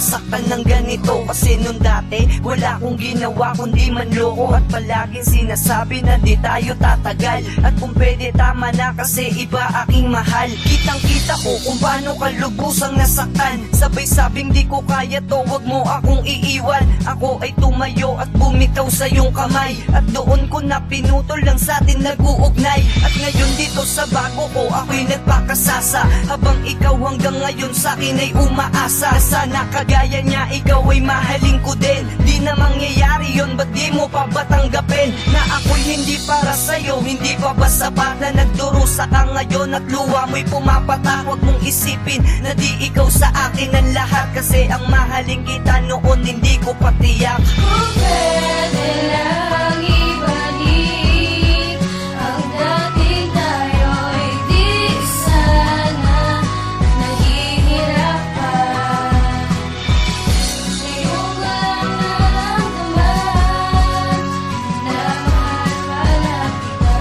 masaktan ng ganito. Kasi nung dati wala akong ginawa kundi manloko, at palaging sinasabi na di tayo tatagal. At kung pwede tama na kasi iba aking mahal. Kitang kita ko kung paano ka lubusang nasaktan. Sabay sabing di ko kaya to, wag mo akong iiwan. Ako ay tumayo at bumitaw sa iyong kamay, at doon ko na pinutol lang sa atin nag-uugnay. At ngayon dito sa bago ko ako'y nagpakasasa, habang ikaw hanggang ngayon sa akin ay umaasa. Sana kagaya niya ikaw ay mahalin ko din. Di na mangyayari yun, ba't di mo pa ba tanggapin na ako'y hindi para sa'yo? Hindi pa ba sapat na nagdurusa ka ngayon at luha mo'y pumapatak? Huwag mong isipin na di ikaw sa akin ang lahat, kasi ang mahalin kita noon hindi ko patiyak. Kung pwede lang ibalik ang dating tayo'y di sana nahihirapan. Ngayon ko lang naramdaman na mahal pala kita.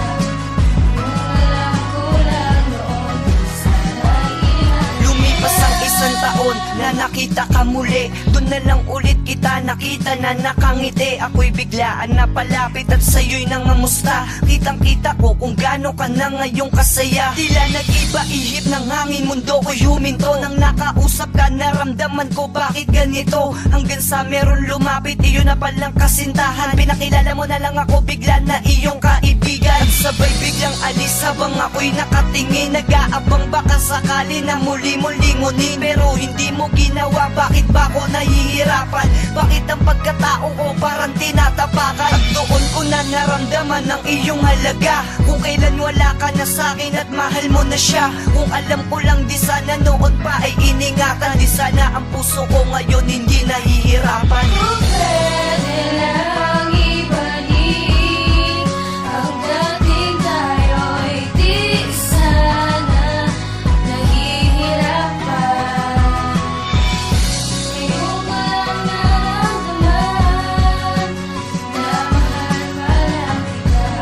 Kung alam ko lang noon, sana ilan. Lumipas ang isang taon na nakita ka muli, doon na lang ulit kita nakita na nakangiti. Ako'y biglaan na palapit at sa'yo'y nangamusta. Kitang kita ko kung gaano ka na ngayong kasaya. Tila nag-iba ihip ng hangin, mundo ko'y huminto. Nang nakausap ka naramdaman ko bakit ganito. Hanggang sa meron lumapit, iyo na palang kasintahan. Pinakilala mo na lang ako bigla na iyong kaibigan. At sabay biglang alis habang ako'y nakatingin. Nag-aabang baka sakali na muli mo lingunin, pero hindi mo ginawa. Bakit ba ako nahihirapan? Bakit ang pagkatao ko parang tinatapakan? At doon ko na naramdaman ang iyong halaga, kung kailan wala ka na sa'kin at mahal mo na siya. Kung alam ko lang di sana noon pa ay iningatan, di sana ang puso ko ngayon hindi nahihirapan. Kung pwede lang ibalik ang dating tayo'y di sana nahihirapan. Ngayon ko lang naramdaman na mahal pala kita.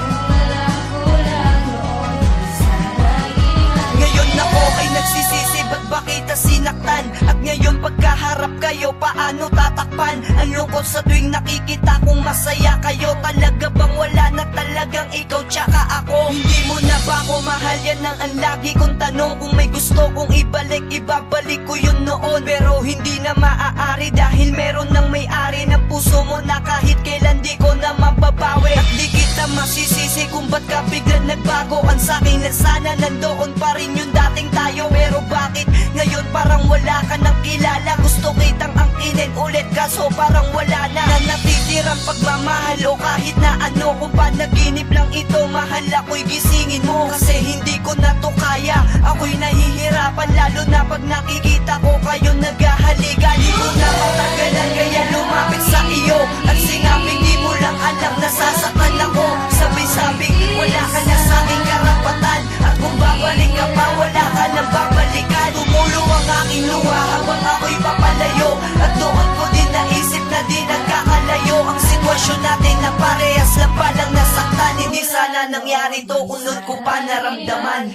Kung alam ko lang noon, sana ilan. Ngayon ako ay nagsisisi, ba't ba kita sinaktan? At ngayon pagkaharap kayo, paano tatakpan? Ang lungkot sa tuwing nakikita kong masaya kayo. Talaga bang wala na talagang ikaw tsaka ako? Hindi mo na ba ako mahal? Yan ang lagi kong tanong. Kung may gusto kong ibalik, ibabalik ko yun noon. Pero hindi na maaari dahil meron ng may-ari ng puso mo na kahit kailan di ko na mababawi. At di kita masisisi kung ba't ka biglang nagbago. Ang sakin na sana nandoon pa rin yung dating tayo, pero bakit ngayon parang wala ka nang kilala? Gusto kitang angkinin ulit kaso parang wala na natitirang pagmamahal o kahit na ano. Kung panaginip lang ito, mahal ako'y gisingin mo, kasi hindi ko na to kaya. Ako'y nahihirapan lalo na pag nakikita ko kayo naghahalikan. Di ko na matagalan kaya lumapit sa iyo at sinabing di mo lang alam nasasaktan ako. Sabi-sabing wala ka na sa aking karapatan, at kung babalik ka pa wala ka nang babalikan. Tumulo ang aking luha habang ako'y papalayo, at doon ko din naisip na di nagkakalayo ang sitwasyon natin na parehas lang palang nasaktan. Hindi sana nangyari to kung noon ko pa naramdaman.